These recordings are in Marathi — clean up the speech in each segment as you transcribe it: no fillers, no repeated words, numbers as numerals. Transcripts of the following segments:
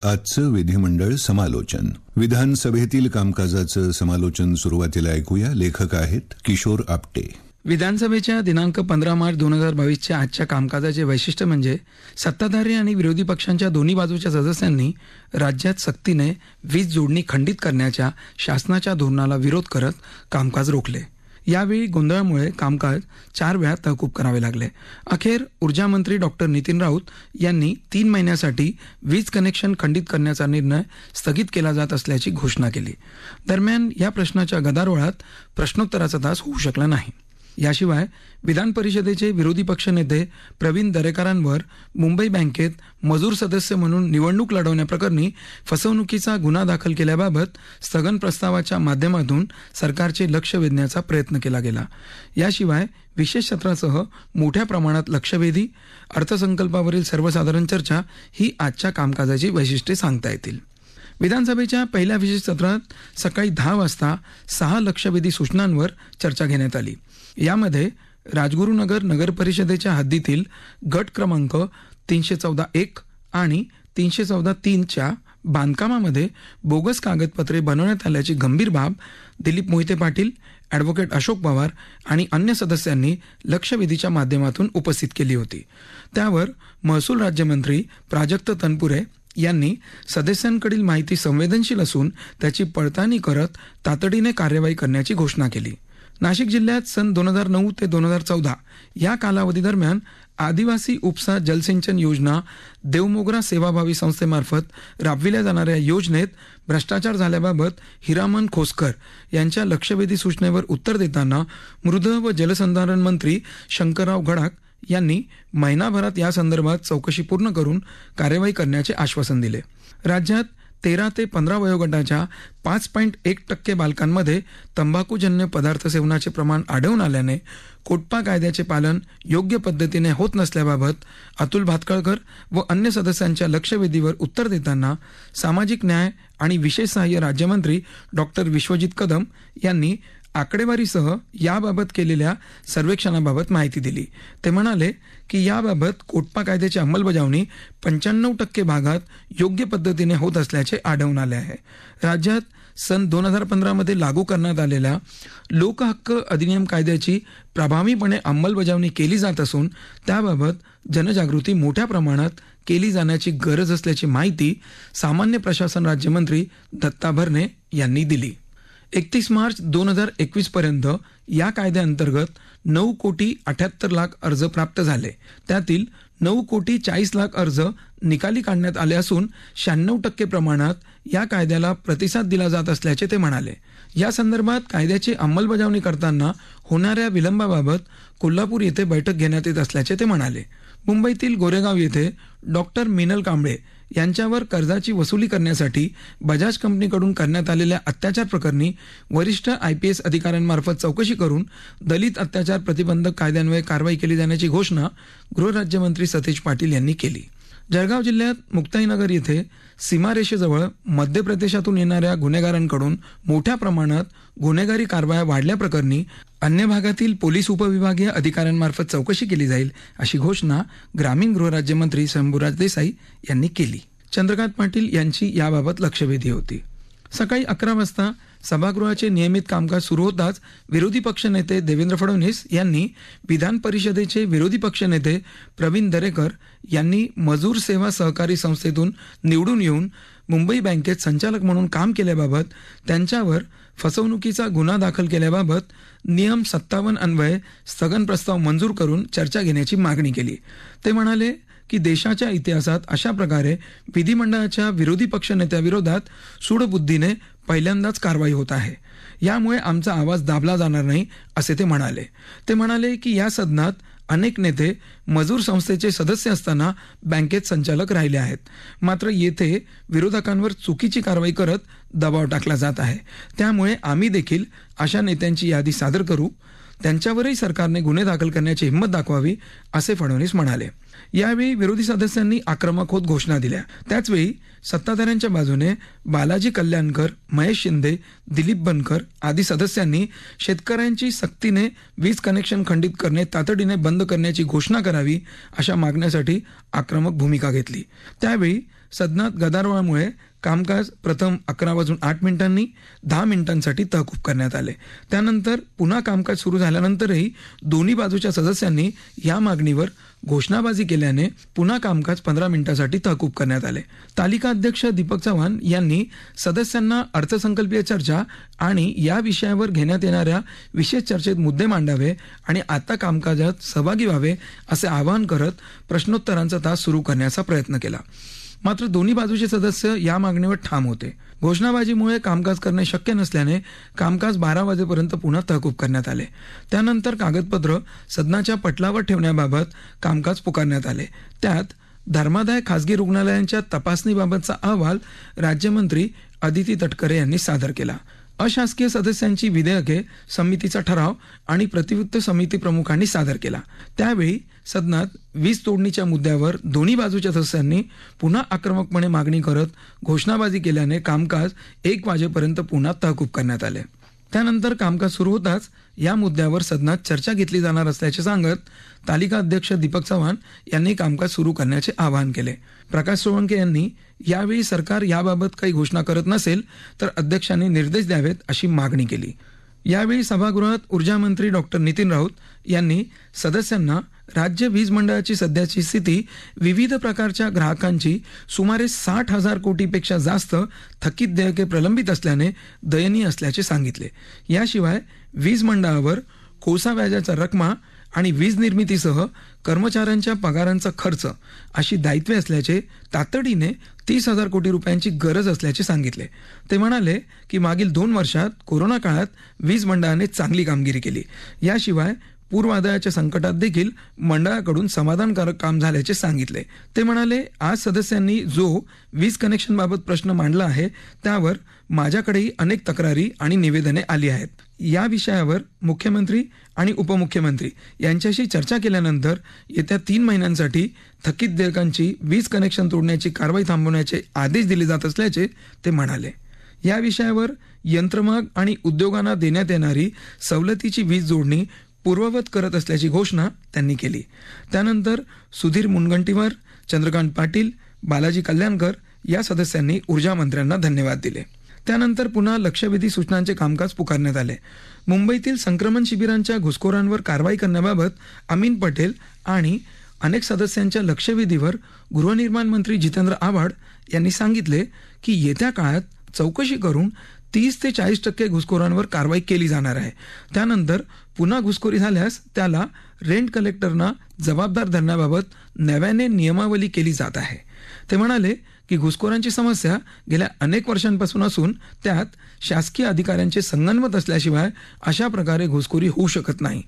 आजचं विधिमंडळ समालोचन. विधानसभेतील कामकाजाचं समालोचन सुरुवातीला ऐकूया. लेखक आहेत किशोर आपटे. विधानसभेच्या दिनांक 15 मार्च 2022च्या आजच्या कामकाजाचे वैशिष्ट्य म्हणजे सत्ताधारी आणि विरोधी पक्षांच्या दोन्ही बाजूच्या सदस्यांनी राज्यात सक्तीने वीज जोडणी खंडित करण्याच्या शासनाच्या धोरणाला विरोध करत कामकाज रोखले. यावेळी गोंधळामुळे कामकाज 4 वेळा तहकूब करावे लागले. अखेर ऊर्जा मंत्री डॉक्टर नितीन राऊत यांनी 3 महिन्यासाठी वीज कनेक्शन खंडित करण्याचा निर्णय स्थगित केला जात असल्याची घोषणा केली. दरम्यान या प्रश्नाच्या गदारोळात प्रश्नोत्तराचा तास होऊ शकला नाही. याशिवाय विधान परिषदेचे विरोधी पक्षनेते प्रवीण दरेकरांवर मुंबई बँकेत मजूर सदस्य म्हणून निवडणूक लढवण्याप्रकरणी फसवणुकीचा गुन्हा दाखल केल्याबाबत स्थगन प्रस्तावाच्या माध्यमातून सरकारचे लक्ष वेधण्याचा प्रयत्न केला गेला. याशिवाय विशेष सत्रासह मोठ्या प्रमाणात लक्षवेधी, अर्थसंकल्पावरील सर्वसाधारण चर्चा ही आजच्या कामकाजाची वैशिष्ट्ये सांगता येतील. विधानसभेच्या पहिल्या विशेष सत्रात सकाळी 10 वाजता 6 लक्षवेधी सूचनांवर चर्चा घेण्यात आली. यामध्ये राजगुरुनगर नगर परिषदेच्या हद्दीतील गट क्रमांक 314-1 आणि 314-3च्या बांधकामामध्ये बोगस कागदपत्रे बनवण्यात आल्याची गंभीर बाब दिलीप मोहिते पाटील, ॲडव्होकेट अशोक पवार आणि अन्य सदस्यांनी लक्षवेधीच्या माध्यमातून उपस्थित केली होती. त्यावर महसूल राज्यमंत्री प्राजक्त तनपुरे यांनी सदस्यांकडील माहिती संवेदनशील असून त्याची पडताळणी करत तातडीने कार्यवाही करण्याची घोषणा केली. नाशिक जिल्ह्यात सन 2009 ते 2014 या कालावधीदरम्यान आदिवासी उपसा जलसिंचन योजना देवमोगरा सेवाभावी संस्थेमार्फत राबविल्या जाणाऱ्या योजनेत भ्रष्टाचार झाल्याबाबत हिरामन खोसकर यांच्या लक्षवेधी सूचनेवर उत्तर देताना मृद व जलसंधारण मंत्री शंकरराव गडाख यांनी महिनाभरात या संदर्भात चौकशी पूर्ण करून कार्यवाही करण्याचे आश्वासन दिले. राज्यात 13 ते 15 वयोगटाच्या 5.1% बालकांमध्ये तंबाखूजन्य पदार्थ सेवनाचे प्रमाण आढळून आल्याने कोटपा कायद्याचे पालन योग्य पद्धतीने होत नसल्याबाबत अतुल भातखळकर व अन्य सदस्यांच्या लक्षवेधीवर उत्तर देताना सामाजिक न्याय आणि विशेष सहाय्य राज्यमंत्री डॉक्टर विश्वजित कदम यांनी आकडेवारीसह याबाबत केलेल्या सर्वेक्षणाबाबत माहिती दिली. ते म्हणाले की याबाबत कोटपा कायद्याची अंमलबजावणी 95% भागात योग्य पद्धतीने होत असल्याचे आढळून आले आहे. राज्यात सन 2015 मध्ये लागू करण्यात आलेल्या लोकहक्क अधिनियम कायद्याची प्रभावीपणे अंमलबजावणी केली जात असून त्याबाबत जनजागृती मोठ्या प्रमाणात केली जाण्याची गरज असल्याची माहिती सामान्य प्रशासन राज्यमंत्री दत्ता भरणे यांनी दिली. 31 मार्च 2021 पर्यंत या कायद्याअंतर्गत 9,78,00,000 अर्ज प्राप्त झाले. त्यातील 9,40,00,000 अर्ज निकाली काढण्यात आले असून 96% प्रमाणात या कायद्याला प्रतिसाद दिला जात असल्याचे ते म्हणाले. या संदर्भात कायद्याची अंमलबजावणी करताना होणाऱ्या विलंबाबाबत कोल्हापूर येथे बैठक घेण्यात येत असल्याचे ते म्हणाले. मुंबईतील गोरेगाव येथे डॉक्टर मिनल कांबळे यांच्यावर कर्जाची वसुली करण्यासाठी बजाज कंपनीकडून करण्यात आलेल्या अत्याचार प्रकरणी वरिष्ठ IPS अधिकाऱ्यांमार्फत चौकशी करून दलित अत्याचार प्रतिबंधक कायद्यान्वये कारवाई केली जाण्याची घोषणा गृहराज्यमंत्री सतेज पाटील यांनी केली. जळगाव जिल्ह्यात मुक्ताईनगर येथे सीमारेषेजवळ मध्य प्रदेशातून येणाऱ्या गुन्हेगारांकडून मोठ्या प्रमाणात गुन्हेगारी कारवाया वाढल्याप्रकरणी अन्य भागातील पोलीस उपविभागीय अधिकाऱ्यांमार्फत चौकशी केली जाईल अशी घोषणा ग्रामीण गृहराज्यमंत्री शंभूराज देसाई यांनी केली. चंद्रकांत पाटील यांची याबाबत लक्षवेधी होती. सकाळी 11 वाजता सभागृहाचे नियमित कामकाज सुरू होताच विरोधी पक्षनेते देवेंद्र फडणवीस यांनी विधान परिषदेचे विरोधी पक्षनेते प्रवीण दरेकर यांनी मजूर सेवा सहकारी संस्थेतून निवडून येऊन मुंबई बँकेत संचालक म्हणून काम केल्याबाबत त्यांच्यावर फसवणुकीचा गुन्हा दाखल केल्याबाबत नियम 57 अन्वये स्थगन प्रस्ताव मंजूर करून चर्चा घेण्याची मागणी केली. ते म्हणाले की देशाच्या इतिहासात अशा प्रकारे विधिमंडळाच्या विरोधी पक्षनेत्याविरोधात सूडबुद्धीने पहिल्यांदाच कारवाई होत आहे. यामुळे आमचा आवाज दाबला जाणार नाही असे ते म्हणाले. ते म्हणाले की या सदनात अनेक नेते मजूर संस्थेचे सदस्य असताना बँकेत संचालक राहिले आहेत. मात्र येथे विरोधकांवर चुकीची कारवाई करत दबाव टाकला जात आहे. त्यामुळे आम्ही देखील अशा नेत्यांची यादी सादर करू. त्यांच्यावरही सरकारने गुन्हे दाखल करण्याची हिंमत दाखवावी असे फडणवीस म्हणाले. यावेळी विरोधी सदस्यांनी आक्रमक होत घोषणा दिल्या. त्याचवेळी सत्ताधाऱ्यांच्या बाजूने बालाजी कल्याणकर, महेश शिंदे, दिलीप बनकर आदी सदस्यांनी शेतकऱ्यांची सक्तीने वीज कनेक्शन खंडित करणे तातडीने बंद करण्याची घोषणा करावी अशा मागण्यासाठी आक्रमक भूमिका घेतली. त्यावेळी सदनात गदारोळामुळे कामकाज प्रथम 11:08 10 मिनिटांसाठी तहकूब करण्यात आले. त्यानंतर पुन्हा कामकाज सुरू झाल्यानंतरही दोन्ही बाजूच्या सदस्यांनी या मागणीवर घोषणाबाजी केल्याने पुन्हा कामकाज 15 मिनिटांसाठी तहकूब करण्यात आले. तालिका अध्यक्ष दीपक चव्हाण यांनी सदस्यांना अर्थसंकल्पीय चर्चा आणि या विषयावर घेण्यात येणाऱ्या विशेष चर्चेत मुद्दे मांडावे आणि आता कामकाजात सहभागी व्हावे असे आवाहन करत प्रश्नोत्तरांचा तास सुरू करण्याचा प्रयत्न केला. मात्र दोन्ही बाजूचे सदस्य या मागणीवर ठाम होते. घोषणाबाजीमुळे कामकाज करणे शक्य नसल्याने कामकाज 12 वाजेपर्यंत पुन्हा तहकूब करण्यात आले. त्यानंतर कागदपत्र सदनाच्या पटलावर ठेवण्याबाबत कामकाज पुकारण्यात आले. त्यात धर्मादाय खासगी रुग्णालयांच्या तपासणीबाबतचा अहवाल राज्यमंत्री अदिती तटकरे यांनी सादर केला. अशासकीय सदस्यांची विधेयके, समितीचा ठराव आणि प्रतिवृत्त समिती प्रमुखांनी सादर केला. त्यावेळी सदनात वीज तोडणीच्या मुद्द्यावर दोन्ही बाजूच्या सदस्यांनी पुन्हा आक्रमकपणे मागणी करत घोषणाबाजी केल्याने कामकाज 1 वाजेपर्यंत पुन्हा तहकूब करण्यात आले. त्यानंतर कामकाज सुरू होताच या मुद्द्यावर सदनात चर्चा घेतली जाणार असल्याचे सांगत तालिका अध्यक्ष दीपक चव्हाण यांनी कामकाज सुरू करण्याचे आवाहन केले. प्रकाश सोळंके यांनी यावेळी सरकार याबाबत काही घोषणा करत नसेल तर अध्यक्षांनी निर्देश द्यावेत अशी मागणी केली. यावेळी सभागृहात ऊर्जा मंत्री डॉक्टर नितीन राऊत यांनी सदस्यांना राज्य वीज मंडळाची सध्याची स्थिती, विविध प्रकारच्या ग्राहकांची सुमारे 60,000 कोटीपेक्षा जास्त थकीत देयके प्रलंबित असल्याने दयनीय असल्याचे सांगितले. याशिवाय वीज मंडळावर कोळसा व्याजाचा रकमा आणि वीज निर्मितीसह कर्मचाऱ्यांच्या पगारांचा खर्च अशी दायित्वे असल्याचे, तातडीने 30,000 कोटी रुपयांची गरज असल्याचे सांगितले. ते म्हणाले की मागील 2 वर्षात कोरोना काळात वीज मंडळाने चांगली कामगिरी केली. याशिवाय पूरवादळाच्या संकटात देखील मंडळाकडून समाधानकारक काम झाल्याचे सांगितले. ते म्हणाले, आज सदस्यांनी जो वीज कनेक्शनबाबत प्रश्न मांडला आहे त्यावर माझ्याकडेही अनेक तक्रारी आणि निवेदने आली आहेत. या विषयावर मुख्यमंत्री आणि उपमुख्यमंत्री यांच्याशी चर्चा केल्यानंतर येत्या 3 महिन्यांसाठी थकीत देयकांची वीज कनेक्शन तोडण्याची कारवाई थांबवण्याचे आदेश दिले जात असल्याचे ते म्हणाले. या विषयावर यंत्रमाग आणि उद्योगांना देण्यात येणारी सवलतीची वीज जोडणी पूर्ववत करत असल्याची घोषणा त्यांनी केली. त्यानंतर सुधीर मुनगंटीवार, चंद्रकांत पाटील, बालाजी कल्याणकर या सदस्यांनी ऊर्जा मंत्र्यांना धन्यवाद दिले. त्यानंतर पुन्हा लक्षवेधी सूचनांचे कामकाज पुकारण्यात आले. मुंबईतील संक्रमण शिबिरांच्या घुसखोरांवर कारवाई करण्याबाबत अमीन पटेल आणि अनेक सदस्यांच्या लक्षवेधीवर गृहनिर्माण मंत्री जितेंद्र आव्हाड यांनी सांगितले की येत्या काळात चौकशी करून 30 ते 40% घुसखोरांवर कारवाई केली जाणार आहे. त्यानंतर पुन्हा घुसखोरी झाल्यास त्याला रेंट कलेक्टरना जबाबदार धरण्याबाबत नव्याने नियमावली केली जात आहे. ते म्हणाले की घुसखोरांची समस्या गेल्या अनेक वर्षांपासून असून त्यात शासकीय अधिकाऱ्यांचे संगनमत असल्याशिवाय अशा प्रकारे घुसखोरी होऊ शकत नाही.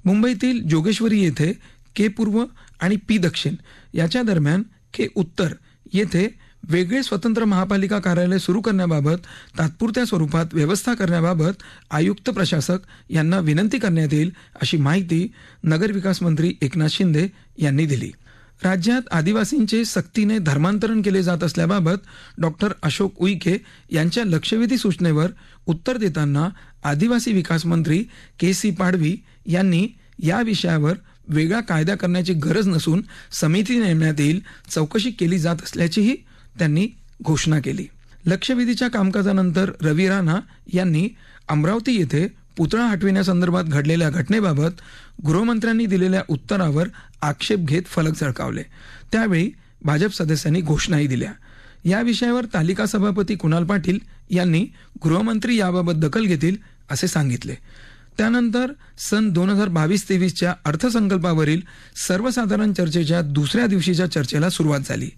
मुंबईतील जोगेश्वरी येथे के पूर्व आणि पी दक्षिण याच्या दरम्यान के उत्तर येथे वेगळे स्वतंत्र महापालिका कार्यालय सुरू करण्याबाबत तात्पुरत्या स्वरूपात व्यवस्था करण्याबाबत आयुक्त प्रशासक यांना विनंती करण्यात येईल अशी माहिती नगरविकास मंत्री एकनाथ शिंदे यांनी दिली. राज्यात आदिवासींचे सक्तीने धर्मांतरण केले जात असल्याबाबत डॉक्टर अशोक उईके यांच्या लक्षवेधी सूचनेवर उत्तर देताना आदिवासी विकास मंत्री के.सी. पाडवी यांनी या विषयावर वेगळा कायदा करण्याची गरज नसून समिती नेमण्यात येईल, चौकशी केली जात असल्याचीही त्यांनी घोषणा केली. लक्षवेधीच्या कामकाजानंतर रवी राणा यांनी अमरावती येथे पुतळा हटविण्यासंदर्भात घडलेल्या घटनेबाबत गृहमंत्र्यांनी दिलेल्या उत्तरावर आक्षेप घेत फलक झळकावले. त्यावेळी भाजप सदस्यांनी घोषणाही दिल्या. या विषयावर तालिका सभापती कुणाल पाटील यांनी गृहमंत्री याबाबत दखल घेतील असे सांगितले. त्यानंतर सन 2022-23च्या अर्थसंकल्पावरील सर्वसाधारण चर्चेच्या दुसऱ्या दिवशीच्या चर्चेला सुरुवात झाली.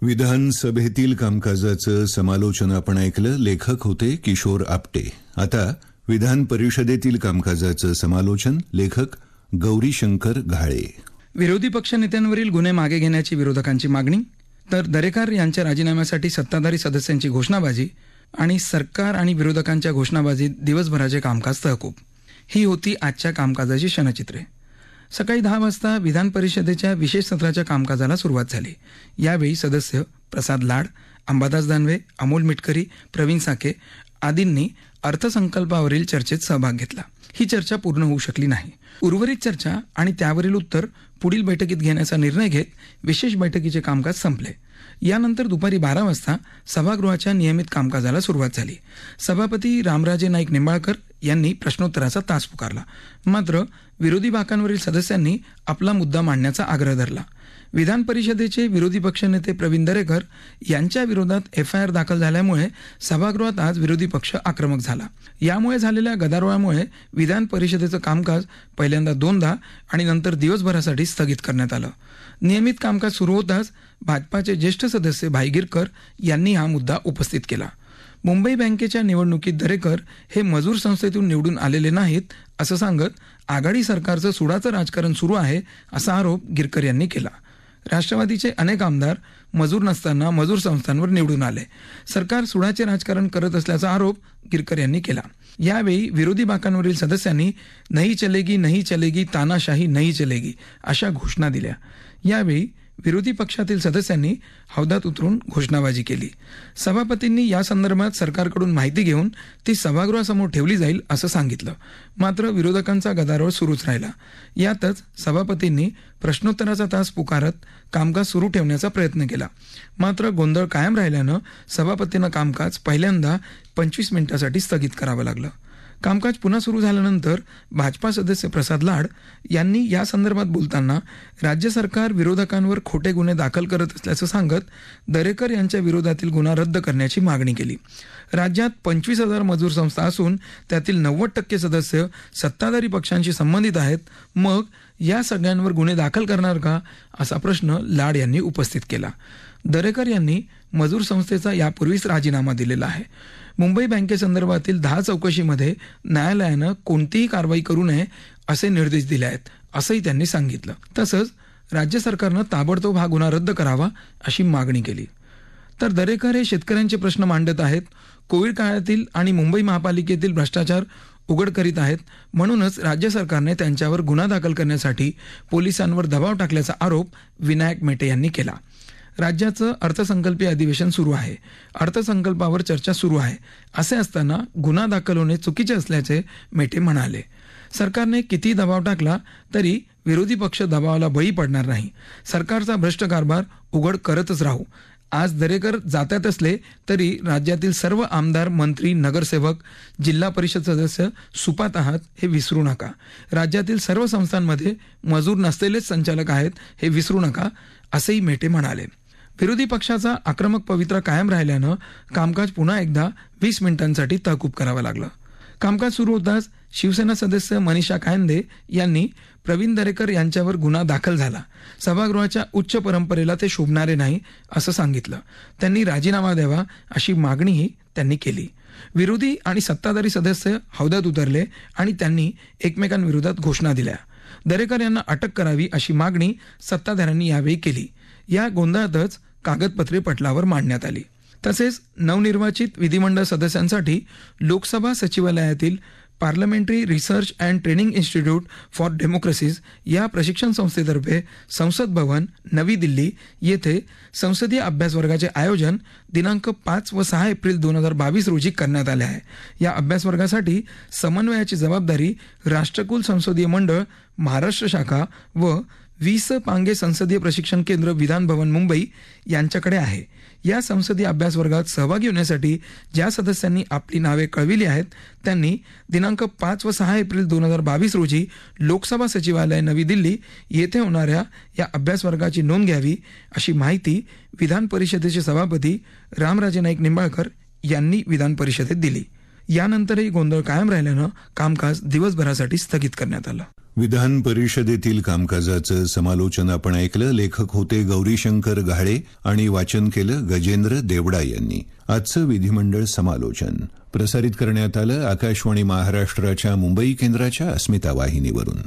विधानसभेतील कामकाजाचं समालोचन आपण ऐकलं. लेखक होते किशोर आपटे. आता विधान परिषदेतील कामकाजाचं समालोचन लेखक गौरीशंकर घाळे. विरोधी पक्षनेत्यांवरील गुन्हे मागे घेण्याची विरोधकांची मागणी, तर दरेकर यांच्या राजीनाम्यासाठी सत्ताधारी सदस्यांची घोषणाबाजी आणि सरकार आणि विरोधकांच्या घोषणाबाजीत दिवसभराचे कामकाज तहकूब, ही होती आजच्या कामकाजाची क्षणचित्रे. सकाळी 10 वाजता विधान परिषदेच्या विशेष सत्राच्या कामकाजाला सुरुवात झाली. यावेळी सदस्य प्रसाद लाड, अंबादास दानवे, अमोल मिटकरी, प्रवीण साके आदींनी अर्थसंकल्पावरील चर्चेत सहभाग घेतला. ही चर्चा पूर्ण होऊ शकली नाही. उर्वरित चर्चा आणि त्यावरील उत्तर पुढील बैठकीत घेण्याचा निर्णय घेत विशेष बैठकीचे कामकाज संपले. यानंतर दुपारी 12 वाजता सभागृहाच्या नियमित कामकाजाला सुरुवात झाली. सभापती रामराजे नाईक निंबाळकर यांनी प्रश्नोत्तराचा तास पुकारला. मात्र विरोधी बाकांवरील सदस्यांनी आपला मुद्दा मांडण्याचा आग्रह धरला. विधान परिषदेचे विरोधी पक्षनेते प्रवीण दरेकर यांच्या विरोधात FIR दाखल झाल्यामुळे सभागृहात आज विरोधी पक्ष आक्रमक झाला. यामुळे झालेल्या गदारोळामुळे विधान परिषदेचं कामकाज पहिल्यांदा 2दा आणि नंतर दिवसभरासाठी स्थगित करण्यात आलं. नियमित कामकाज सुरू होताच भाजपाचे ज्येष्ठ सदस्य भाई गिरकर यांनी हा मुद्दा उपस्थित केला. मुंबई बँकेच्या निवडणुकीत दरेकर हे मजूर संस्थेतून निवडून आलेले नाहीत असं सांगत आघाडी सरकारचं सुडाचं राजकारण सुरू आहे असा आरोप गिरकर यांनी केला. राष्ट्रवादीचे अनेक आमदार मजूर नसताना मजूर संस्थांवर निवडून आले. सरकार सुडाचे राजकारण करत असल्याचा आरोप गिरकर यांनी केला. यावेळी विरोधी बाकांवरील सदस्यांनी नहीं चलेगी तानाशाही नहीं चलेगी अशा घोषणा दिल्या. यावेळी विरोधी पक्षातील सदस्यांनी हौद्यात उतरून घोषणाबाजी केली. सभापतींनी या संदर्भात सरकारकडून माहिती घेऊन ती सभागृहासमोर ठेवली जाईल असं सांगितलं. मात्र विरोधकांचा गदारोळ सुरूच राहिला. यातच सभापतींनी प्रश्नोत्तराचा तास पुकारत कामकाज सुरू ठेवण्याचा प्रयत्न केला. मात्र गोंधळ कायम राहिल्यानं सभापतींना कामकाज पहिल्यांदा 25 मिनिटांसाठी स्थगित करावं लागलं. कामकाज पुन्हा सुरू झाल्यानंतर भाजपा सदस्य प्रसाद लाड यांनी या संदर्भात बोलताना राज्य सरकार विरोधकांवर खोटे गुन्हे दाखल करत असल्याचं सांगत दरेकर यांच्या विरोधातील गुन्हा रद्द करण्याची मागणी केली. राज्यात 25,000 मजूर संस्था असून त्यातील 90% सदस्य सत्ताधारी पक्षांशी संबंधित आहेत. मग या सगळ्यांवर गुन्हे दाखल करणार का असा प्रश्न लाड यांनी उपस्थित केला. दरेकर यांनी मजूर संस्थेचा यापूर्वीच राजीनामा दिलेला आहे. मुंबई बँकेसंदर्भातील 10 चौकशीमध्ये न्यायालयानं कोणतीही कारवाई करू नये असे निर्देश दिले आहेत असंही त्यांनी सांगितलं. तसंच राज्य सरकारनं ताबडतोब हा गुन्हा रद्द करावा अशी मागणी केली. तर दरेकर हे शेतकऱ्यांचे प्रश्न मांडत आहेत. कोविड काळातील आणि मुंबई महापालिकेतील भ्रष्टाचार उघड करीत आहेत. म्हणूनच राज्य सरकारने त्यांच्यावर गुन्हा दाखल करण्यासाठी पोलिसांवर दबाव टाकल्याचा आरोप विनायक मेटे यांनी केला. राज्याचं अर्थसंकल्पीय अधिवेशन सुरू आहे. अर्थसंकल्पावर चर्चा सुरू आहे. असे असताना गुन्हा दाखल होणे चुकीचे असल्याचे मेटे म्हणाले. सरकारने किती दबाव टाकला तरी विरोधी पक्ष दबावाला बळी पडणार नाही. सरकारचा भ्रष्ट कारभार उघड करतच राहू. आज दरेकर जातात असले तरी राज्यातील सर्व आमदार, मंत्री, नगरसेवक, जिल्हा परिषद सदस्य सुपात आहात हे विसरू नका. राज्यातील सर्व संस्थांमध्ये मजूर नसलेलेच संचालक आहेत हे विसरू नका असेही मेटे म्हणाले. विरोधी पक्षाचा आक्रमक पवित्रा कायम राहिल्यानं कामकाज पुन्हा एकदा 20 मिनिटांसाठी तहकूब करावं लागलं. कामकाज सुरू होताच शिवसेना सदस्य मनीषा कायंदे यांनी प्रवीण दरेकर यांच्यावर गुन्हा दाखल झाला. सभागृहाच्या उच्च परंपरेला ते शोभणारे नाही असं सांगितलं. त्यांनी राजीनामा द्यावा अशी मागणीही त्यांनी केली. विरोधी आणि सत्ताधारी सदस्य हौद्यात उतरले आणि त्यांनी एकमेकांविरोधात घोषणा दिल्या. दरेकर यांना अटक करावी अशी मागणी सत्ताधाऱ्यांनी यावेळी केली. या गोंधळातच कागदपत्रे पटलावर मांडण्यात आली. तसेच नवनिर्वाचित विधिमंडळ सदस्यांसाठी लोकसभा सचिवालयातील parliamentary research and training institute for democracies या प्रशिक्षण संस्थेतर्फे संसद भवन, नवी दिल्ली येथे संसदीय अभ्यास वर्गाचे आयोजन दिनांक 5 व 6 एप्रिल 2022 रोजी करण्यात आले आहे. या अभ्यास वर्गासाठी समन्वयाची जबाबदारी राष्ट्रकुल संसदीय मंडळ, महाराष्ट्र शाखा व 20 पांगे संसदीय प्रशिक्षण केंद्र, विधान भवन, मुंबई यांच्याकडे आहे. या संसदीय अभ्यास वर्गात सहभागी होण्यासाठी ज्या सदस्यांनी आपली नावे कळविली आहेत त्यांनी दिनांक 5 व 6 एप्रिल 2022 रोजी लोकसभा सचिवालय, नवी दिल्ली येथे होणाऱ्या या अभ्यास वर्गाची नोंद घ्यावी अशी माहिती विधान परिषदेचे सभापती रामराजे नाईक निंबाळकर यांनी विधान परिषदेत दिली. यानंतरही गोंधळ कायम राहिल्यानं कामकाज दिवसभरासाठी स्थगित करण्यात आलं. विधान परिषदेतील कामकाजाचं समालोचन आपण ऐकलं. लेखक होते गौरीशंकर घाळे आणि वाचन केलं गजेंद्र देवडा यांनी. आजचं विधिमंडळ समालोचन प्रसारित करण्यात आलं आकाशवाणी महाराष्ट्राच्या मुंबई केंद्राच्या अस्मिता वाहिनीवरून.